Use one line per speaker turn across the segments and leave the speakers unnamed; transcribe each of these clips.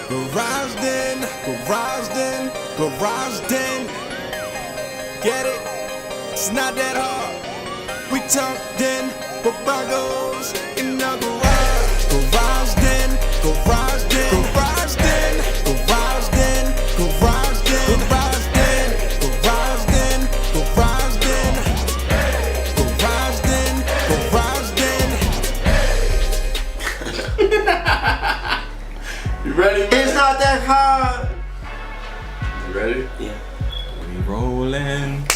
Garage Den. Get it? It's not that hard. We talked in for Broncos in the garage. Garage Den, Garage Den, Garage Den, Garage Den, Garage Den, Garage Den, Garage Den, Garage Den, Garage Den, Garage Den.
You ready, man?
It's not that hard.
You ready?
Yeah.
We rolling.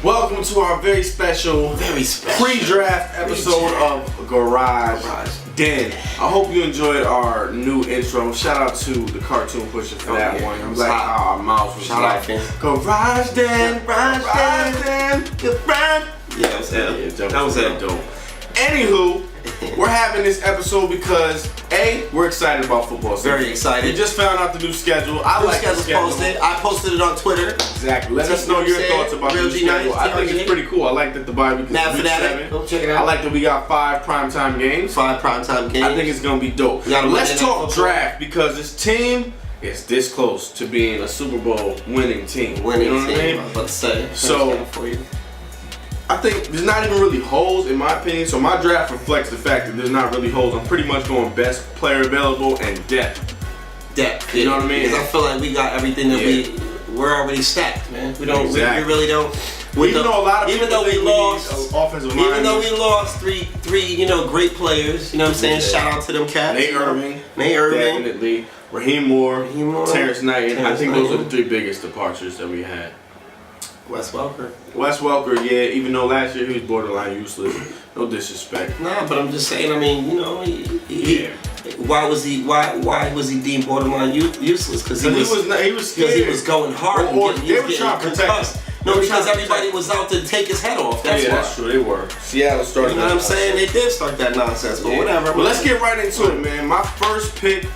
Welcome to our very special pre-draft episode of Garage Den. I hope you enjoyed our new intro. Shout out to the cartoon pusher for that one. You like how our mouth was like Garage Den, Garage Den, Garage.
Yeah, that was dope.
Anywho, we're having this episode because A, we're excited about football season.
Very excited.
We just found out the new schedule. I like the schedule.
Posted. I posted it on Twitter.
Exactly. Let us know your thoughts about the new schedule. I think it's pretty cool. I like that the bye week is week 7.
Go check it out.
I like that we got 5 primetime games.
5 primetime games.
I think it's gonna be dope. Let's talk draft because this team is this close to being a Super Bowl winning team.
I was about to say.
So
for you.
I think there's not even really holes in my opinion. So my draft reflects the fact that there's not really holes. I'm pretty much going best player available and depth. You know what I mean?
Because I feel like we got everything that we're already stacked, man. We don't.
Exactly.
We really don't.
Even though a lot of people think we
lost
offensive line.
Even though we lost three, great players. You know what I'm saying? Shout out to them cats.
Nate Irving. Definitely. Raheem Moore. Terrence Knight. I think those are the 3 biggest departures that we had.
Wes Welker,
yeah, even though last year he was borderline useless. No disrespect.
Nah, but I'm just saying, I mean, you know, why was he deemed borderline useless? Because he was scared. Because he was going hard.
They were trying to protect him.
No, because everybody was out to take his head off. That's why.
That's true, they were. Seattle started.
You know what I'm saying? They did start that nonsense, but whatever.
Well, let's get right into it, man. My first pick,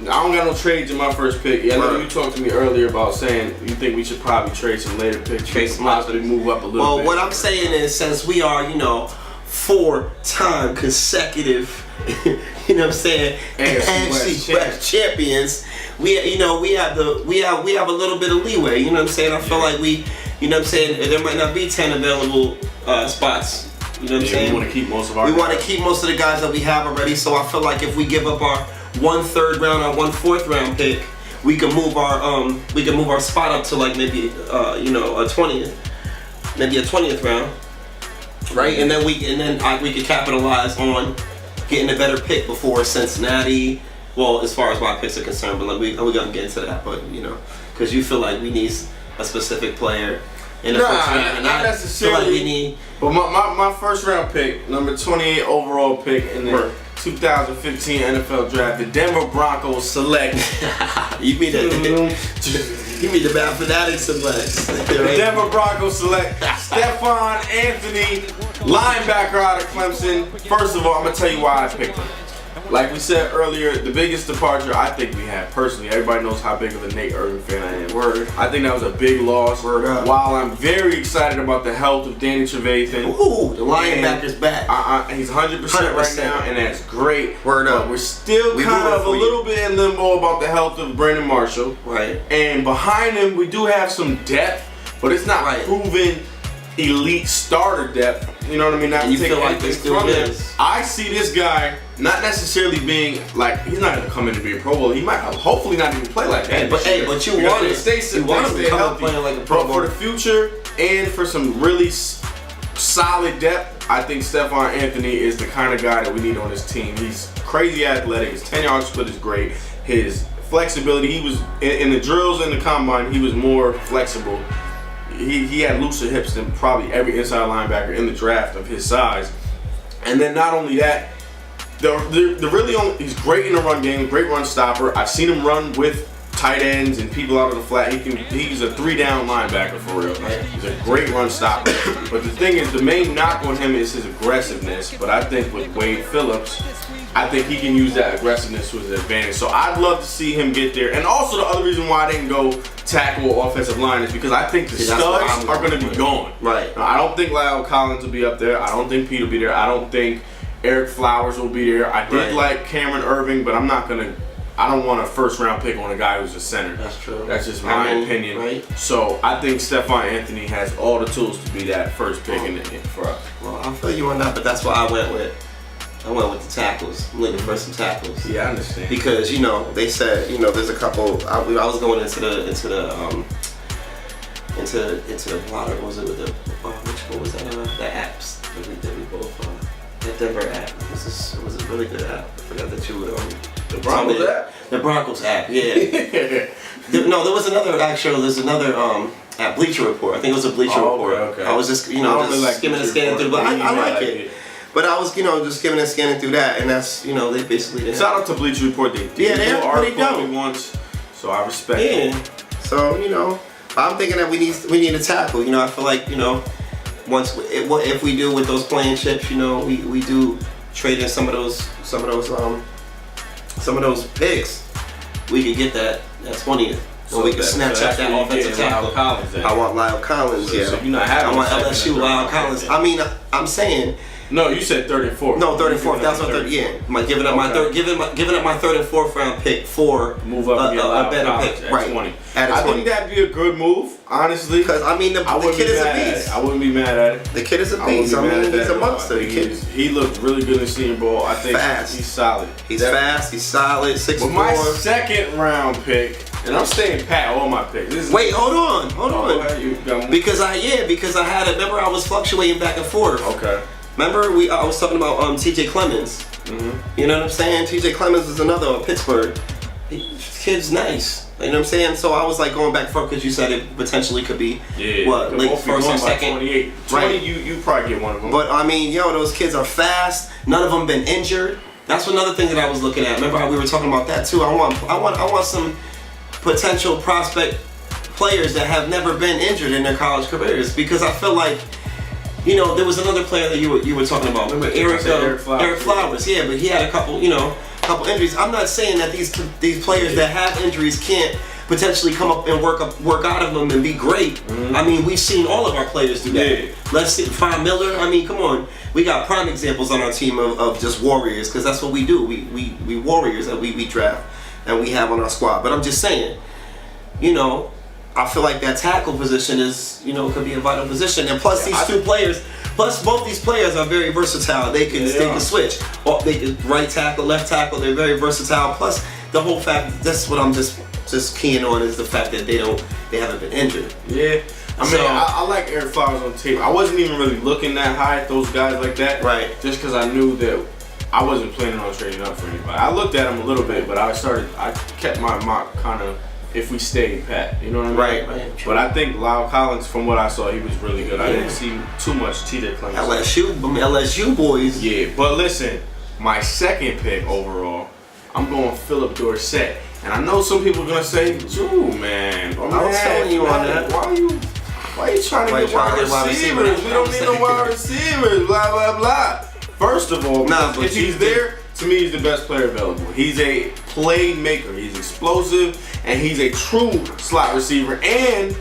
I don't got no trades in my first pick. Yeah, I know you talked to me earlier about saying you think we should probably trade some later picks. Possibly move up a little bit.
Well, what I'm saying is, since we are, 4-time consecutive, you know what I'm saying, AFC West champions, we have a little bit of leeway. You know what I'm saying? I feel like we, you know what I'm saying, there might not be 10 available spots. You know what I'm saying?
We want to keep most of our.
We want to keep most of the guys that we have already. So I feel like if we give up our 1 3rd round or 1 4th round pick, we can move our spot up to like maybe a 20th, maybe a 20th round, right? And then we can capitalize on getting a better pick before Cincinnati. Well, as far as my picks are concerned, but like we gonna get into that, but because you feel like we need a specific player in the first round, and
not necessarily.
Feel like we need.
But my first round pick, number 28 overall pick in the 2015 NFL Draft, the Denver Broncos select.
You mean the mathematic selects.
The Denver Broncos select Stephon Anthony, linebacker out of Clemson. First of all, I'm gonna tell you why I picked him. Like we said earlier, the biggest departure I think we had personally. Everybody knows how big of a Nate Irving fan I am. I think that was a big loss. While I'm very excited about the health of Danny Trevathan.
Ooh, the linebacker's back.
He's 100% right now, and that's great.
Up.
We're still kind of a little bit in limbo about the health of Brandon Marshall.
Right.
And behind him, we do have some depth, but it's not proven elite starter depth. You know what I mean?
And you feel like this still is.
I see this guy not necessarily being like, he's not going to come in to be a Pro Bowl. He might hopefully not even play like that.
But you want to
stay healthy.
Playing like a Pro Bowl.
But for the future and for some really solid depth, I think Stephon Anthony is the kind of guy that we need on this team. He's crazy athletic. His 10-yard split is great. His flexibility, he was in the drills and the combine, he was more flexible. He had looser hips than probably every inside linebacker in the draft of his size. And then not only that, he's great in the run game, great run stopper. I've seen him run with tight ends and people out of the flat. He's a 3-down linebacker for real. He's a great run stopper. But the thing is, the main knock on him is his aggressiveness. But I think with Wade Phillips, I think he can use that aggressiveness to his advantage. So I'd love to see him get there. And also the other reason why I didn't go tackle or offensive line is because I think the studs are going to be gone.
Right.
Now, I don't think Lyle Collins will be up there. I don't think Pete will be there. I don't think Eric Flowers will be there. I did like Cameron Irving, but I'm not going to I don't want a first round pick on a guy who's a center.
That's true.
That's just my opinion.
Right?
So I think Stephon Anthony has all the tools to be that first pick for us.
Well, I feel you on that, but that's why I went with the tackles. I'm looking for some tackles.
Yeah, I understand.
Because they said there's a couple. I was going into the blotter. What was it with what was that? The apps that we both that Denver app. It was a really good app. I forgot that you would
the Broncos app.
The Broncos app. Yeah. There's another app, Bleacher Report. I think it was a Bleacher Report.
Okay.
I was just just skimming and scanning through, but I like it. But I was, just skimming and scanning through that, and that's, they basically.
Shout out to Bleacher Report.
They're pretty dope.
Once, so I respect it.
So I'm thinking that we need a tackle. I feel like once if we do with those playing chips, we do trade in some of those picks, we could get that 20th. So we can Snapchat that offensive tackle. I want Lyle Collins.
So you're not having.
I want LSU Lyle Collins. I mean, I'm saying.
No, you said 3rd and 4th.
No, 3rd and 4th. That's my third. Yeah, giving up my third, giving up my 3rd and 4th round pick for
move up and get a better pick at 20. I think that'd be a good move, honestly.
Because the kid is a beast.
I wouldn't be mad at it.
The kid is a beast. He's a monster.
He looked really good in the Senior Bowl. I think he's solid.
He's fast. He's solid. 6'4".
But my 2nd round pick. And I'm staying pat on my picks.
Wait, hold on. Because I had it. Remember, I was fluctuating back and forth.
Okay.
Remember, I was talking about T.J. Clemens. Mm-hmm. You know what I'm saying? T.J. Clemens is another Pittsburgh. Kid's nice. You know what I'm saying? So I was like going back and forth because you said it potentially could be late 1st or 2nd.
28. 20, you probably get one of them.
But I mean, those kids are fast. None of them been injured. That's another thing that I was looking at. Remember how we were talking about that too? I want some potential prospect players that have never been injured in their college careers, because I feel like there was another player that you were talking about. Remember Eric Flowers? Yeah, but he had a couple injuries. I'm not saying that these players that have injuries can't potentially come up and work out of them and be great. Mm-hmm. I mean, we've seen all of our players do that. Yeah. Let's see, Von Miller. I mean, come on. We got prime examples on our team of just warriors, because that's what we do. We warriors that we draft and we have on our squad. But I'm just saying, I feel like that tackle position is, could be a vital position. And plus both these players are very versatile. They can switch. Or they can right tackle, left tackle. They're very versatile. Plus the whole fact, that's what I'm just keying on, is the fact that they haven't been injured.
Yeah. I like Eric Flowers on tape. I wasn't even really looking that high at those guys like that.
Right.
Just because I knew that I wasn't planning on trading up for anybody. I looked at him a little bit, but I kept my mock kind of, if we stayed pat, you know what I mean?
Right.
But I think Lyle Collins, from what I saw, he was really good. I didn't see too much T.J. Clemens.
LSU boys.
Yeah, but listen, my 2nd pick overall, I'm going Philip Dorsett. And I know some people are going to say, Drew, man.
I was telling you on that.
Why are you trying to get wide receivers? We don't need no wide receivers, blah, blah, blah. First of all, if he's there, to me, he's the best player available. He's a playmaker. He's explosive, and he's a true slot receiver. And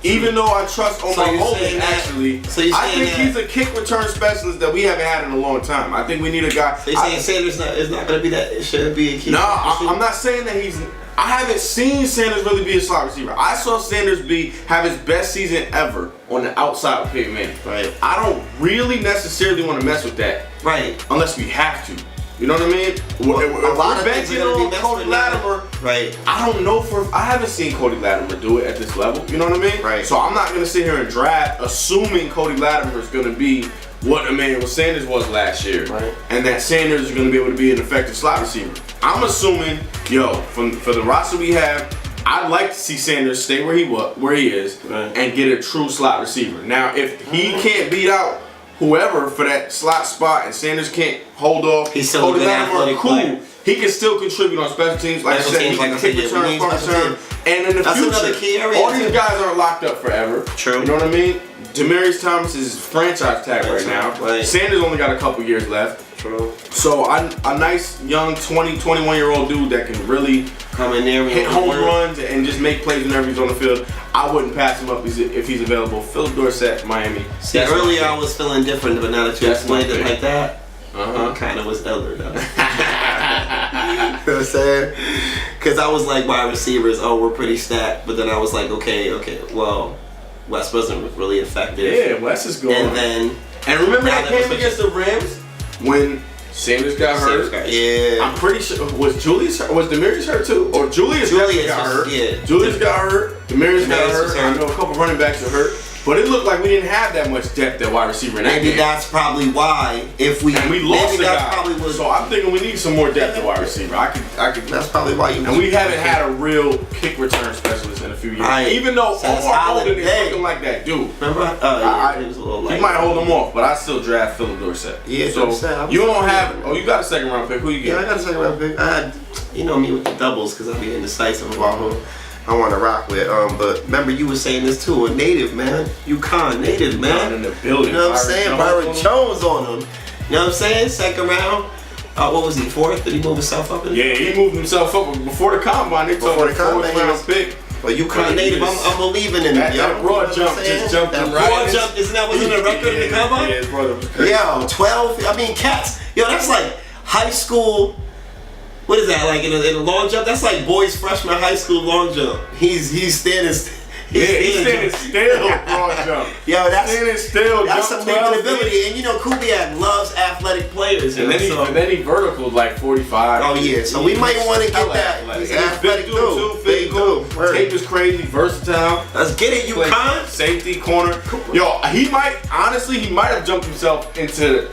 even though I trust Omar Holden, actually, I think he's a kick return specialist that we haven't had in a long time. I think we need a guy.
So you're saying Sanders is not going to be that? It shouldn't be a key.
No, I'm not saying that he's. I haven't seen Sanders really be a slot receiver. I saw Sanders have his best season ever on the outside of Peyton Manning.
Right.
I don't really necessarily want to mess with that.
Right.
Unless we have to. You know what I mean?
A lot of things are going to be
Cody Latimer.
Right.
I don't know I haven't seen Cody Latimer do it at this level. You know what I mean?
Right.
So I'm not going to sit here and draft assuming Cody Latimer is going to be what Emmanuel Sanders was last year.
Right.
And that Sanders is going to be able to be an effective slot receiver. I'm assuming, for the roster we have, I'd like to see Sanders stay where he is,
right,
and get a true slot receiver. Now, if he can't beat out whoever for that slot spot and Sanders can't hold off,
he's still Cody Latimer,
cool. He can still contribute on special teams. Like I said, he can kick return, punt return. And in the future, all these guys aren't locked up forever.
True.
You know what I mean? Demaryius Thomas is franchise tag right now.
Right.
Sanders only got a couple years left.
True.
So a nice young 20, 21-year-old dude that can really
come in there,
hit home runs and just make plays whenever he's on the field. I wouldn't pass him up if he's available. Philip Dorsett, Miami.
See, earlier I was feeling different, but now that you explained it like that, kind of was elder though. know what I'm saying? Because I was like, wide receivers, we're pretty stacked. But then I was like, okay, well, Wes wasn't really effective.
Yeah, Wes is going.
And
remember that game against the Rams when Sanders got hurt?
Yeah.
I'm pretty sure, was Demarius hurt too? Or Julius got hurt.
Yeah.
Julius got hurt. Demarius got hurt. I know a couple running backs were hurt. But it looked like we didn't have that much depth at wide receiver in that game.
Maybe that's probably why. If we
lost the guy.
Probably was,
so I'm thinking we need some more depth at wide receiver. I could.
That's probably why you.
And we haven't had a real kick return specialist in a few years. Even though Omar Golden is looking like that dude.
Remember? He was a little
he might hold him off, but I still draft Philip Dorsett.
Yeah.
So you don't have. Oh, you got a second round pick. Who you get?
Yeah, I got a second round pick. I had, you know me with the doubles because I be indecisive about who I want to rock with. But remember, you were saying this too. A native, man. UConn native, man.
In the building.
You know what I'm saying? Byron Jones on him. You know what I'm saying? Second round. What was he? Fourth? Did he move himself up?
Yeah, he moved himself up before the combine. They told him fourth round pick.
But UConn native, I'm believing in him.
That broad jump just jumped him right.
Broad jump, isn't that what's in the record in the combine?
Yeah, brother was crazy.
Yo, 12. I mean, cats. Yo, that's like high school. What is that, like in a long jump? That's like boys freshman high school long jump. He's standing still.
He's standing still, broad jump.
Yo, that's
standing still.
That's some naked ability. And you know, Kubiak loves athletic players.
And then he verticaled like 45.
Oh yeah, so we might want to get that. He's athletic too. Big dude.
Tape is crazy, versatile.
Let's get it, UConn.
Safety, corner. Yo, he might have jumped himself into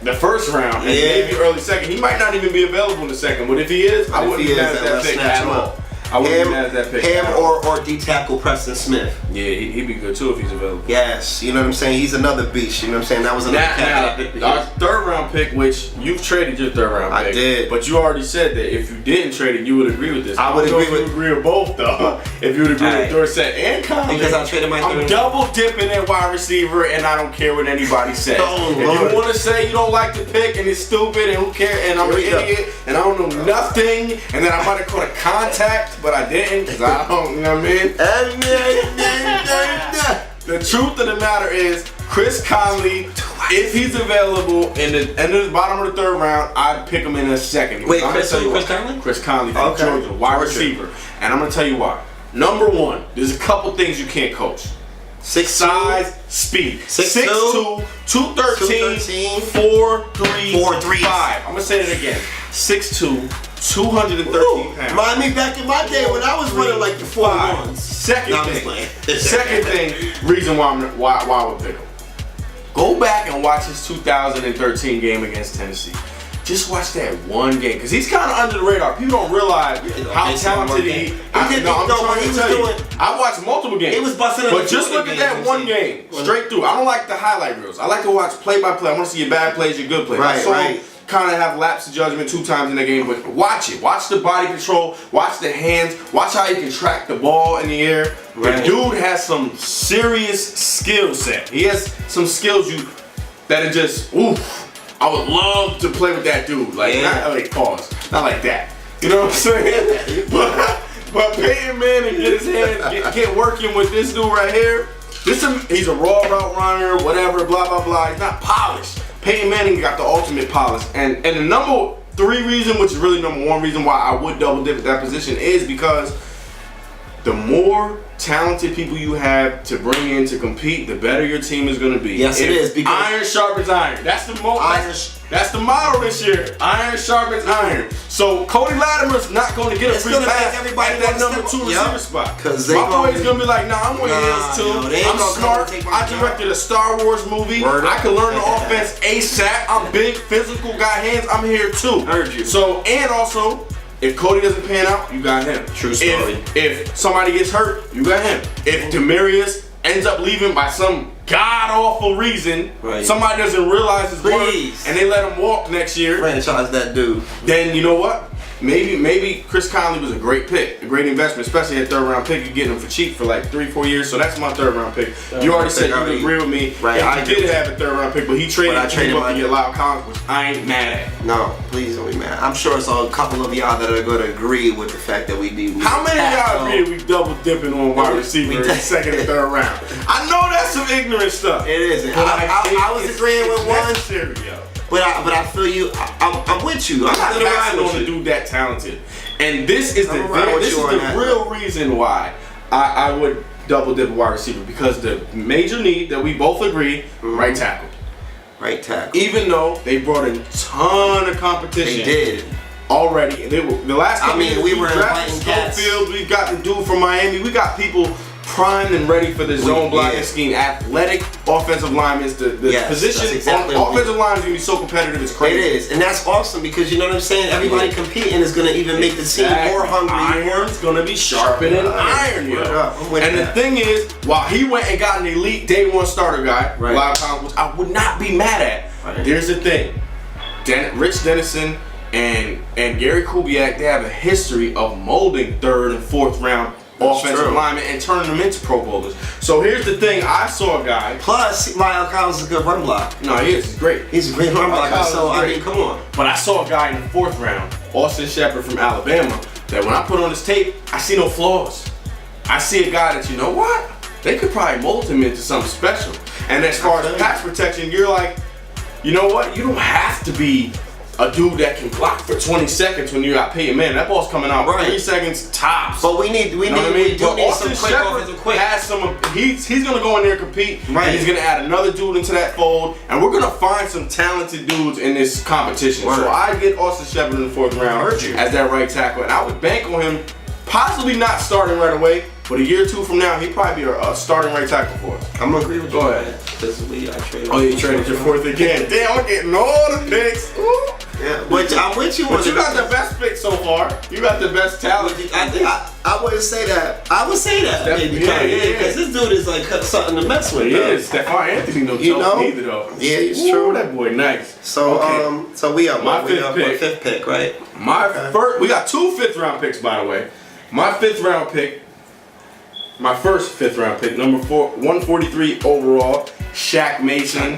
the first round and maybe early second. He might not even be available in the second, but if he is, I wouldn't be mad at that pick at all. I wouldn't be mad at that pick.
Him or D-tackle Preston Smith.
Yeah, he'd be good too if he's available.
Yes, you know what I'm saying? He's another beast, you know what I'm saying? That was another
our third round pick, which you've traded your third round pick.
I did.
But you already said that if you didn't trade it, you would agree with this.
I would
agree with both though. If you would agree with Dorsett and Conley.
Because I traded my
I'm double dipping at wide receiver and I don't care what anybody says. If you want to say you don't like the pick and it's stupid and who cares and I'm an idiot and I don't know nothing and then I might have caught a contact but I didn't. I don't, you know what I mean? The truth of the matter is, Chris Conley, if he's available in the end of the bottom of the third round, I'd pick him in a second.
Wait, Chris Conley?
Chris Conley from Georgia, wide receiver. And I'm going to tell you why. Number one, there's a couple things you can't coach. Size, speed. 6'2", 213, 4'3", 5. I'm going to say it again. 6'2", 213 pounds.
Remind me back in my day when I was running like the 4'1".
Second thing, reason why I would pick him. Go back and watch his 2013 game against Tennessee. Just watch that one game, because he's kind of under the radar. People don't realize how talented he is. I watched multiple games.
He was busting.
But just look at that one game, straight through. I don't like the highlight reels. I like to watch play by play. I want to see your bad plays, your good plays.
Right.
Kind of have lapse of judgment 2 times in the game, but watch it. Watch the body control. Watch the hands. Watch how he can track the ball in the air. The dude has some serious skill set. He has some skills that are just oof. I would love to play with that dude. Like not like that. You know what I'm saying? but Peyton Manning get his hands get working with this dude right here. He's a raw route runner, whatever, blah blah blah. He's not polished. Peyton Manning got the ultimate polish. And the number 3 reason, which is really number 1 reason why I would double dip at that position, is because the more talented people you have to bring in to compete, the better your team is going to be.
Yes, it is. Because
iron sharpens iron. That's that's the motto this year. Iron sharpens iron. So Cody Latimer's not going to get a free pass at that number 2 receiver spot. My boy's going to be like, nah, I'm wearing heels too. I'm smart. I directed a Star Wars movie. I can learn the offense ASAP. I'm big, physical, got hands. I'm here too.
Heard you.
So, and also, if Cody doesn't pan out, you got him.
True story.
If somebody gets hurt, you got him. If Demarius ends up leaving by some god-awful reason, somebody doesn't realize his worth, and they let him walk next year,
franchise that dude,
then you know what? Maybe Chris Conley was a great pick, a great investment, especially at 3rd round pick. You're getting him for cheap for like 3-4 years, so that's my 3rd round pick. You already said you would agree with me.
Right,
I did have a 3rd round pick, but he traded up to get Lyle Collins, which I ain't mad at.
No, please don't be mad. I'm sure it's a couple of y'all that are going to agree with the fact that we need.
How many of y'all agree we double dipping on wide receiver in the 2nd and 3rd round? I know that's some ignorant stuff.
It isn't. I was agreeing with one. But I feel you. I'm with you.
I'm not
gonna ride
passing
with
on a
you.
dude that talented. And this is
I'm gonna ride with you on
the
that.
real reason why I would double dip wide receiver, because the major need that we both agree, right tackle.
Right tackle.
Even though they brought in a ton of competition.
They did.
Already. They were the last couple years,
we were
drafted
inviting cats.
Schofield, we got the dude from Miami, we got people primed and ready for the zone blocking scheme. Athletic offensive linemen. The position
exactly
on offensive line is gonna be so competitive, it's crazy.
It is, and that's awesome because you know what I'm saying. Everybody competing is gonna even make the team more hungry.
Iron's gonna be sharpening iron, And the thing is, while he went and got an elite day one starter guy, a lot of times, which I would not be mad at. Here's the thing: Rich Dennison and Gary Kubiak, they have a history of molding third and fourth round offensive linemen and turning them into Pro Bowlers. So here's the thing: I saw a guy.
Plus, Lyle Collins is a good run block.
No, he is. He's great.
He's a great run blocker. So I mean, come on.
But I saw a guy in the fourth round, Austin Shepard from Alabama, that when I put on his tape, I see no flaws. I see a guy that, you know what? They could probably mold him into something special. And as far as pass protection, you're like, you know what? You don't have to be a dude that can block for 20 seconds when you got Peyton Manning. That ball's coming out 3 seconds tops.
But we do need some quick offensive quick.
Has some. He's gonna go in there and compete. And he's gonna add another dude into that fold, and we're gonna find some talented dudes in this competition. So I get Austin Shepard in the fourth round as that right tackle, and I would bank on him, possibly not starting right away, but a year or two from now, he'd probably be a starting right tackle for us.
I'm gonna agree with you.
Go ahead.
I traded.
Oh, you traded your fourth again. Damn, I'm getting all the picks. Ooh.
Yeah, but I'm with you.
But you got the best pick so far. You got the best talent.
I wouldn't say that. I would say that. Because this dude is like something to mess with.
He is. Stephon Anthony, no joke neither though.
Yeah, it's true.
That boy nice.
So so we are
my fifth
pick, right?
My first. We got 2 fifth-round picks, by the way. My fifth-round pick. My first fifth-round pick, number 143 overall, Shaq Mason.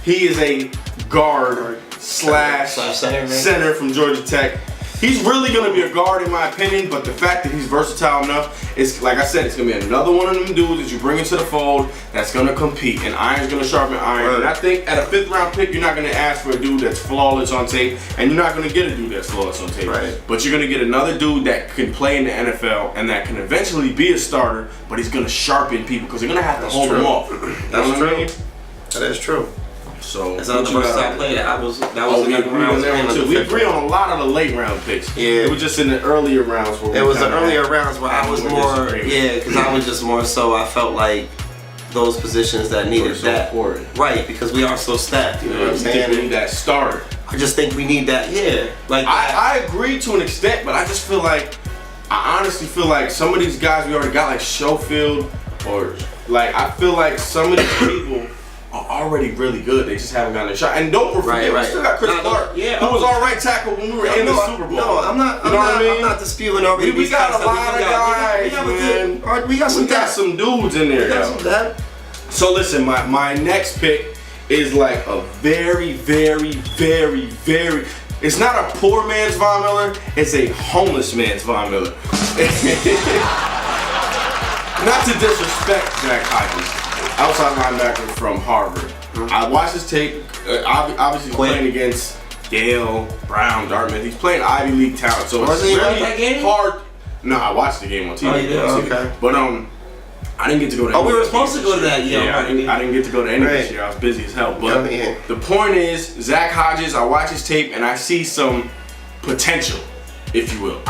He is a guard slash center from Georgia Tech. He's really going to be a guard in my opinion, but the fact that he's versatile enough, is like I said, it's going to be another one of them dudes that you bring into the fold that's going to compete, and iron's going to sharpen iron. And I think at a 5th-round pick, you're not going to ask for a dude that's flawless on tape, and you're not going to get a dude that's flawless on tape. But you're going to get another dude that can play in the NFL and that can eventually be a starter, but he's going to sharpen people because they're going to have to hold him off.
That's true. That is true.
So
that's another versatile player. That was another round.
We agree on a lot of the late round picks. Yeah, it was just in the earlier rounds where
it was the earlier rounds where I was more because I was just more so I felt like those positions that needed that important. Right, because we are so stacked. You know what I'm saying?
We need that starter.
I just think we need that. Yeah, like
I agree to an extent, but I just feel like I honestly feel like some of these guys we already got, like Schofield, or like I feel like some of these people are already really good. They just haven't gotten a shot. And don't forget, we still got Chris Clark, who was our right tackle when we were in the Super Bowl.
No, I'm not. I'm not disputing already.
We got a lot of guys, man.
We got
some dudes in there.
We got some depth.
So listen, my next pick is like a very, very, very, very. It's not a poor man's Von Miller. It's a homeless man's Von Miller. Not to disrespect Zach Hodges, outside linebacker from Harvard. I watched his tape. Obviously, he's playing against Yale, Brown, Dartmouth. He's playing Ivy League talent, so it's really hard. No, I watched the game on TV.
Oh, you did? Okay.
But I didn't get to go to.
We were supposed to go to that.
Yeah, I didn't get to go to any this year. I was busy as hell. But the point is, Zach Hodges. I watch his tape and I see some potential, if you will.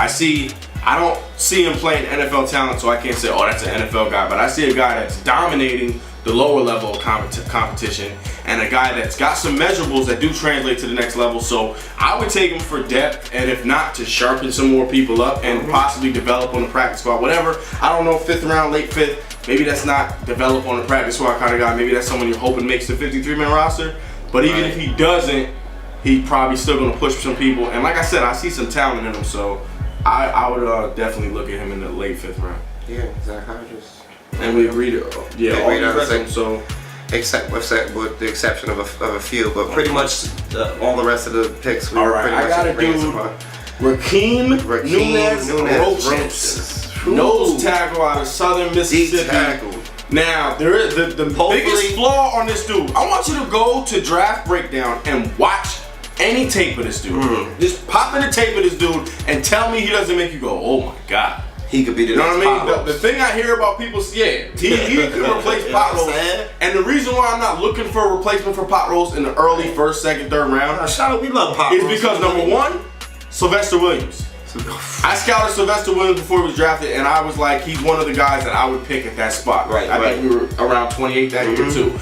I don't see him playing NFL talent, so I can't say, oh, that's an NFL guy. But I see a guy that's dominating the lower level of competition, and a guy that's got some measurables that do translate to the next level. So I would take him for depth, and if not, to sharpen some more people up and possibly develop on the practice squad. Whatever. I don't know, 5th round, late 5th. Maybe that's not develop on the practice squad kind of guy. Maybe that's someone you're hoping makes the 53-man roster. But even if he doesn't, he's probably still going to push some people. And like I said, I see some talent in him, so I would definitely look at him in the late 5th round.
Yeah, Zach Hodges.
And we agreed all the rest of them, so
except with the exception of a few, but pretty much all the rest of the picks we were pretty much
I gotta do Raheem Nunez Roches, nose tackle out of Southern Mississippi. Now, there is the biggest flaw on this dude. I want you to go to Draft Breakdown and watch any tape of this dude. Just pop in the tape of this dude and tell me he doesn't make you go, oh my God.
He could be the
You know what I mean? The thing I hear about people, he could replace Pot Roast. And the reason why I'm not looking for a replacement for Pot Roast in the early first, second, third round
shout out, we love Pot Roast.
is because number one, Sylvester Williams. I scouted Sylvester Williams before he was drafted, and I was like, he's one of the guys that I would pick at that spot. I think we were around 28 that year too.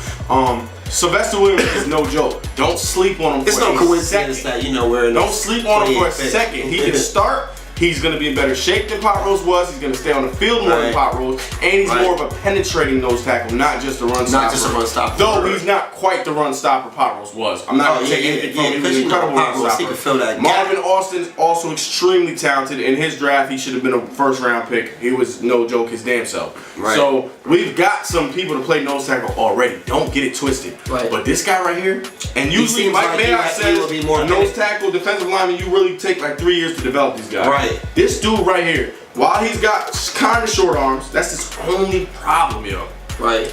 Sylvester Williams is no joke. Don't sleep on him.
It's no coincidence that we're in.
Don't sleep on him for a second. He can start. He's going to be in better shape than Pot Roast was. He's going to stay on the field more than Pot Roast. And he's more of a penetrating nose tackle, not just a run stopper.
Not just a run stopper.
Though he's not quite the run stopper Pot Roast was. I'm not going to take anything from him. He's an incredible run stopper.
He can fill that gap.
Marvin Austin's also extremely talented. In his draft, he should have been a first round pick. He was, no joke, his damn self. So we've got some people to play nose tackle already. Don't get it twisted. But this guy right here, and usually Mike Mayock says a nose tackle, defensive lineman, you really take like 3 years to develop these guys. This dude right here, while he's got kind of short arms, that's his only problem, yo.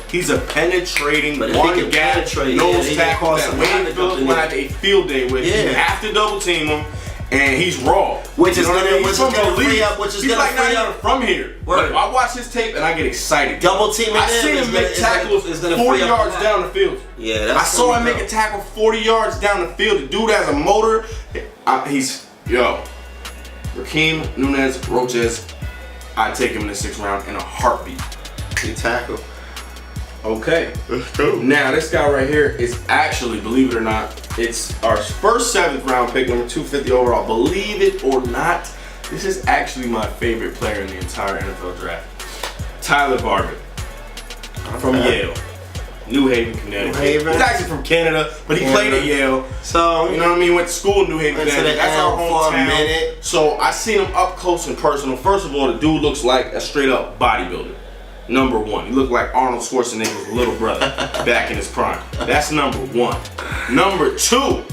He's a penetrating one gap nose tackle that Wayne Phillips will have a field day with. You have to double team him, and he's raw.
Which is gonna free up. He's
like not even from here. But I watch his tape and I get excited.
Double teaming.
I see him make tackles 40 yards down the field. I saw him make a tackle 40 yards down the field. The dude has a motor. Raheem Nunez Roches, I'd take him in the 6th round in a heartbeat.
Good tackle.
Okay. Let's go. Now, this guy right here is actually, believe it or not, it's our first 7th round pick, number 250 overall. Believe it or not, this is actually my favorite player in the entire NFL draft. Tyler Barber from Yale. New Haven, Connecticut. He's actually from Canada, but he played at Yale. So, you know what I mean? Went to school in New Haven, Connecticut. That's our hometown. So, I seen him up close and personal. First of all, the dude looks like a straight up bodybuilder. Number one. He looked like Arnold Schwarzenegger's little brother back in his prime. That's number one. Number two,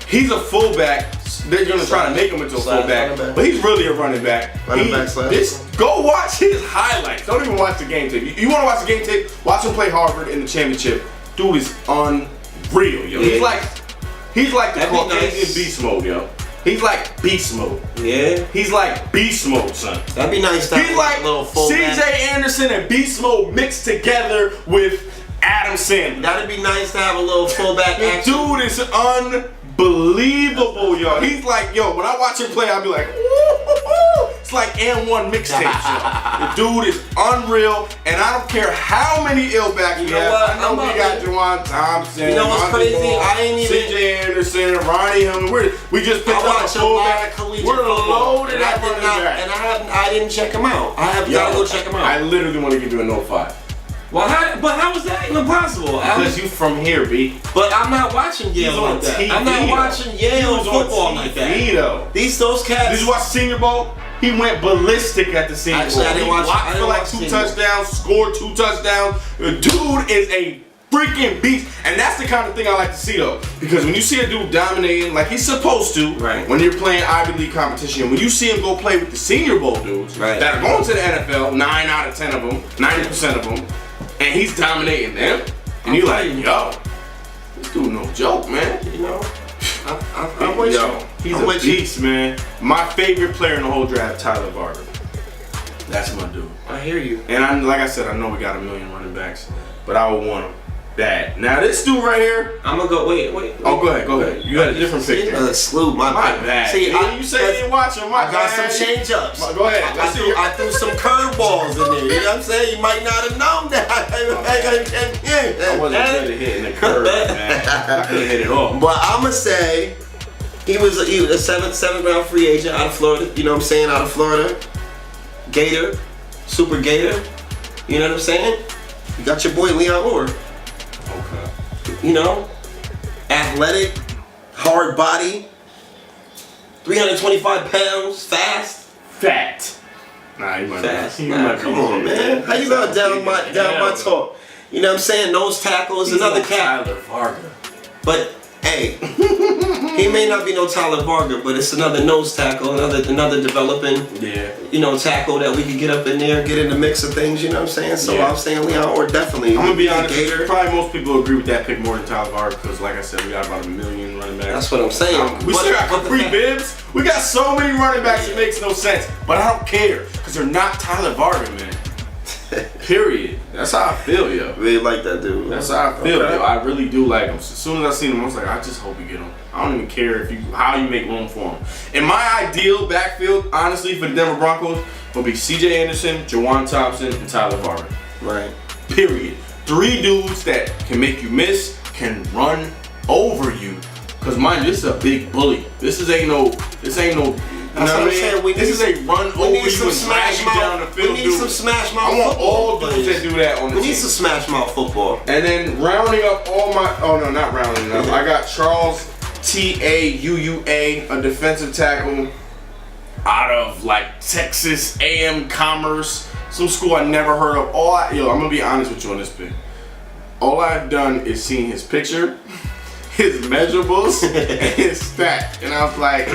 he's a fullback. They're going to try to make him into a fullback, but he's really a running back. Go watch his highlights. Don't even watch the game tape. You want to watch the game tape? Watch him play Harvard in the championship. Dude is unreal, yo. He's like the Caucasian beast mode, yo. He's like beast mode. He's like beast mode, son.
That'd be nice to have
He's like
a little fullback.
C.J. Anderson and beast mode mixed together with Adam Sandler.
That'd be nice to have a little fullback action.
Dude is unbelievable, yo. He's like, yo, when I watch him play, I'll be like, woo-hoo-hoo. It's like N1 mixtapes, yo. The dude is unreal, and I don't care how many ill backs we have. I know we got Juwan Thompson.
You know what's crazy? I ain't even
C.J. Anderson, Ronnie Hillman. We just picked up a fullback. We're loaded at running back.
And I didn't check him out. I have got to go check him out.
I literally want to give you a 05.
Well, how is that even possible?
Because you from here, B.
But I'm not watching Yale like that. I'm not watching Yale football like that.
Though.
Those cats.
Did you watch Senior Bowl? He went ballistic at the Senior Bowl.
I didn't watch.
He blocked for like 2 touchdowns, scored 2 touchdowns. The dude is a freaking beast, and that's the kind of thing I like to see though. Because when you see a dude dominating like he's supposed to, when you're playing Ivy League competition, when you see him go play with the Senior Bowl dudes that are going to the NFL, 9 out of 10 of them, 90% of them. And he's dominating them, and you're like, yo, this dude no joke, man. You know, I'm with you. He's a beast, man. My favorite player in the whole draft, Tyler Barber. That's my dude.
I hear you.
And like I said, I know we got a million running backs, but I would want him bad. Now this dude right here,
I'm gonna go. Wait.
Oh, go ahead. You got a different pick.
Slew my
bad. See, you say you didn't watch him.
I got some change ups.
Go ahead.
I threw some curveballs in there. You know what I'm saying? You might not have known that.
I wasn't good at hitting the curve, man. I couldn't hit it all.
But I'm gonna say he was a seventh round free agent out of Florida. You know what I'm saying? Out of Florida, Gator, Super Gator. You know what I'm saying? You got your boy Leon Moore.
Okay.
You know, athletic, hard body, 325 pounds, fat.
Nah, you might
fast.
Be.
Come on, man. How you gonna down my talk? You know what I'm saying? Nose tackle is another cat.
Tyler Varga.
But Hey, he may not be no Tyler Varga, but it's another nose tackle, another developing, tackle that we could get up in there, get in the mix of things. You know what I'm saying? So I'm saying Leon Orr definitely.
I'm gonna be honest. Probably most people agree with that pick more than Tyler Varga because, like I said, we got about 1 million running backs.
That's what I'm saying.
We still got Capri Bibbs. We got so many running backs it makes no sense. But I don't care because they're not Tyler Varga, man. Period. That's how I feel, yo.
Really like that dude.
That's how I feel, yo. I really do like him. As soon as I seen him, I was like, I just hope you get him. I don't even care how you make room for him. And my ideal backfield, honestly, for the Denver Broncos would be C.J. Anderson, Jawan Thompson, and Tyler Varga.
Right.
Period. 3 dudes that can make you miss, can run over you. Cause mind you, this is a big bully. This ain't no.
That's what I'm saying.
This is a run over you and drag you down the field.
We need some smash mouth
football. I want all
football
dudes that do that on the team.
We need some smash mouth football.
And then rounding up all my, not rounding up. I got Charles T.A.U.U.A., a defensive tackle out of like Texas A&M Commerce, some school I never heard of. I'm gonna be honest with you on this pick. All I've done is seen his picture, his measurables, and his stat, and I was like,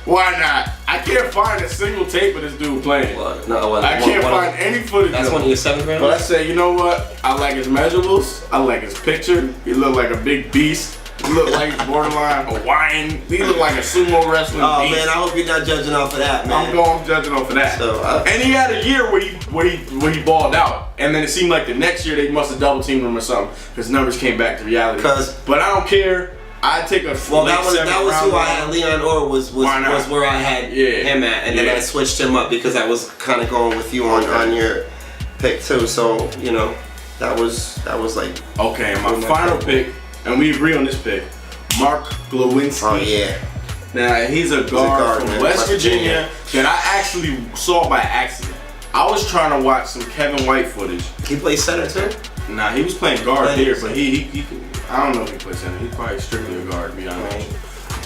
why not? I can't find a single tape of this dude playing. I can't find any footage.
That's one of your 7th rounds?
But I say, you know what? I like his measurables. I like his picture. He looked like a big beast. He looked like he's borderline Hawaiian. He looked like a sumo wrestling beast.
Man, I hope you're not judging off of that, man.
I'm judging off of that. So, and he had a year where he balled out, and then it seemed like the next year they must have double teamed him or something because numbers came back to reality. But I don't care. I take a
that was who I had. Leon Orr was where I had him at, and then I switched him up because I was kind of going with you on your pick too. So that was like
my final pick, and we agree on this pick. Mark Glowinski.
Oh yeah.
Now he's a guard from West Virginia that I actually saw by accident. I was trying to watch some Kevin White footage.
He plays center too.
Nah, he was playing guard here, but he I don't know if he plays center. He's probably strictly a guard, to be honest.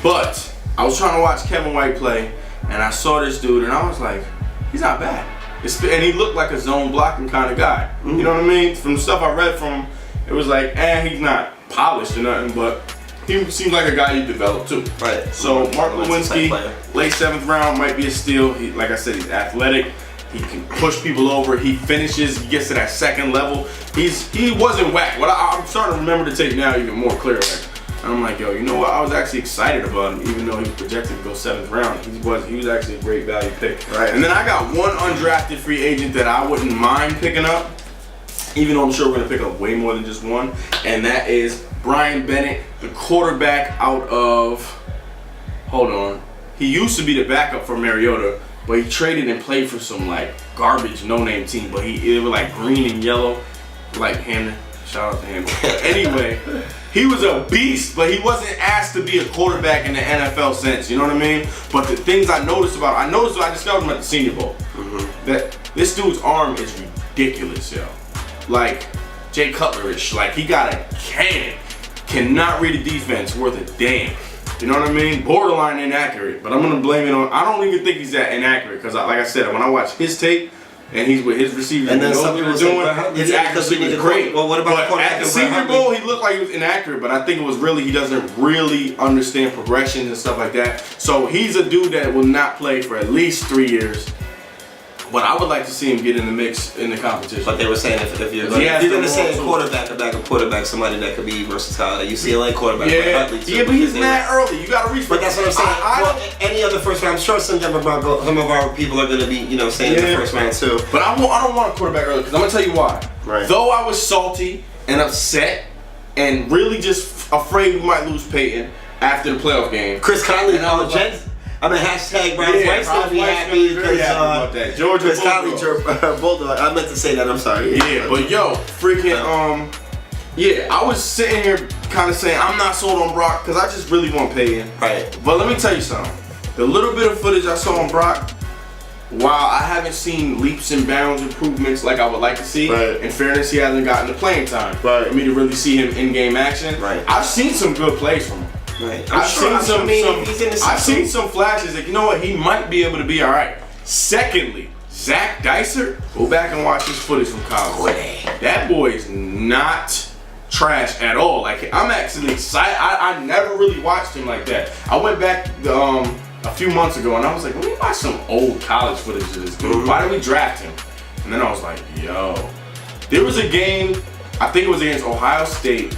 But I was trying to watch Kevin White play, and I saw this dude, and I was like, he's not bad. And he looked like a zone blocking kind of guy. You know what I mean? From the stuff I read from him, it was like, he's not polished or nothing, but he seems like a guy you develop too.
Right.
So Mark Lewinsky, late 7th round, might be a steal. Like I said, he's athletic. He can push people over. He finishes. He gets to that second level. He wasn't whack. I'm starting to remember the tape now even more clear. And I'm like, yo, you know what? I was actually excited about him, even though he was projected to go 7th round. He was actually a great value pick.
Right.
And then I got one undrafted free agent that I wouldn't mind picking up, even though I'm sure we're gonna pick up way more than just one. And that is Brian Bennett, the quarterback out of. Hold on. He used to be the backup for Mariota. But he traded and played for some like garbage no-name team. But it was like green and yellow, like Hamden. Shout out to Hamden. Anyway, he was a beast, but he wasn't asked to be a quarterback in the NFL sense. You know what I mean? But the things I discovered him at the Senior Bowl. That this dude's arm is ridiculous, yo. Like Jay Cutler-ish. Like he got a cannon. Cannot read a defense worth a damn. You know what I mean? Borderline inaccurate, but I'm gonna blame it on. I don't even think he's that inaccurate because, like I said, when I watch his tape and he's with his receivers and then some people doing, his accuracy was great.
Well, what about
at the Senior Bowl? He looked like he was inaccurate, but I think it was really he doesn't really understand progressions and stuff like that. So he's a dude that will not play for at least 3 years. But I would like to see him get in the mix in the competition.
But they were saying if you're going to say a backup quarterback, somebody that could be versatile, a UCLA quarterback.
But he's mad early. You got to reach.
But that's what I'm saying. Any other first round, I'm sure some of our people are going to be, saying in the first round too.
But I don't want a quarterback early because I'm going to tell you why.
Right.
Though I was salty and upset and really just afraid we might lose Peyton after the playoff game.
Chris Conley and all the Jets. Hashtag Brian's wife's gonna be happy because
Georgia
Chris Conley Bulldog. I meant to say that. I'm sorry.
Yeah, but yo, freaking I was sitting here kind of saying I'm not sold on Brock because I just really want Peyton.
Right.
But let me tell you something. The little bit of footage I saw on Brock, while I haven't seen leaps and bounds improvements like I would like to see, in fairness, he hasn't gotten the playing time for me to really see him in game action.
Right.
I've seen some good plays from him.
Right.
I've seen some flashes that, you know what, he might be able to be all right. Secondly, Zach Dicer, go back and watch his footage from college. That boy is not trash at all. Like, I'm actually excited. I never really watched him like that. I went back a few months ago and I was like, let me watch some old college footage of this dude. Why did we draft him? And then I was like, yo. There was a game, I think it was against Ohio State.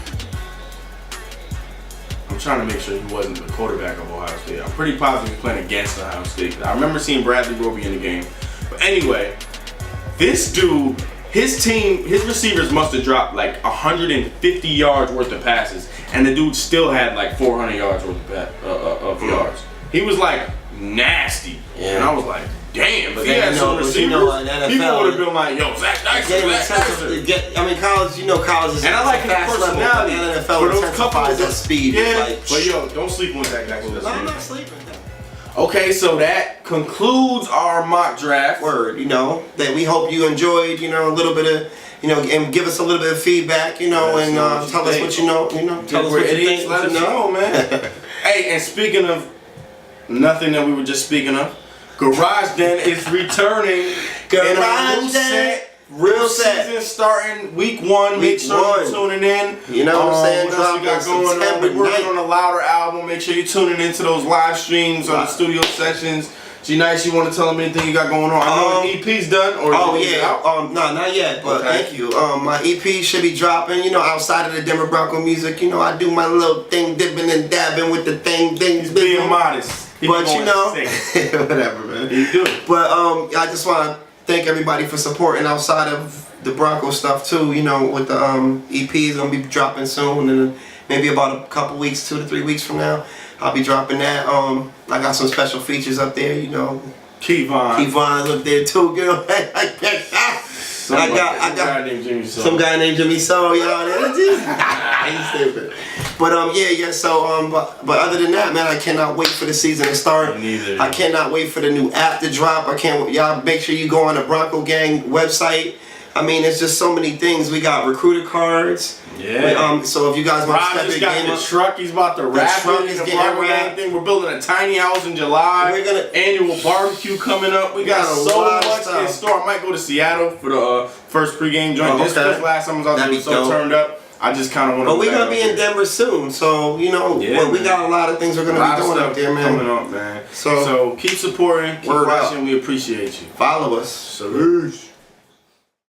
I'm trying to make sure he wasn't the quarterback of Ohio State. I'm pretty positive he was playing against Ohio State. I remember seeing Bradley Roby in the game. But anyway, this dude, his team, his receivers must have dropped like 150 yards worth of passes, and the dude still had like 400 yards worth of yards. He was like nasty, and I was like, damn. But he had some receivers. People would have been like, yo, Zach Dyson.
I mean, college, college is
and I like his personality.
The NFL intensifies that speed.
Yeah,
like,
but yo, don't sleep on Zach Dyson.
I'm not sleeping.
Okay, so that concludes our mock draft.
Word, that we hope you enjoyed, a little bit of, and give us a little bit of feedback, and tell us what you know, tell us what you think.
Let us know, man. Hey, and speaking of nothing that we were just speaking of, Garage Den is returning.
Garage Den. Real set.
Season starting week 1. Make sure you're tuning in.
You know what I'm saying?
What else we got going on? We're working on a louder album. Make sure you're tuning into those live streams on the studio sessions. G-Nice, you want to tell them anything you got going on? I know the EP's done. Or
no, not yet. But thank you. My EP should be dropping. Outside of the Denver Broncos music. I do my little thing, dipping and dabbing with the things.
He's being modest.
But whatever, man.
You do it.
But I just want to thank everybody for supporting outside of the Broncos stuff too. With the EP's gonna be dropping soon, and maybe about a couple weeks, 2 to 3 weeks from now, I'll be dropping that. I got some special features up there. Kevon's up there too. I got some guy named Jimmy So. He's stupid. But So but other than that, man, I cannot wait for the season to start.
Neither.
I cannot wait for the new app to drop. Y'all make sure you go on the Bronco Gang website. I mean, it's just so many things. We got recruiter cards.
Yeah.
So if you guys want to step your game up,
the truck. He's about to wrap it. Everything. We're building a tiny house in July.
We're gonna
annual barbecue coming up. We got so much in store. I might go to Seattle for the first pregame joint. This last time I was out there, so turned up. I just kind of want to.
But we're gonna be in Denver soon, so we got a lot of things we're gonna be doing up there, man.
Coming up, man. So keep supporting, keep watching. We appreciate you.
Follow us.
Salute.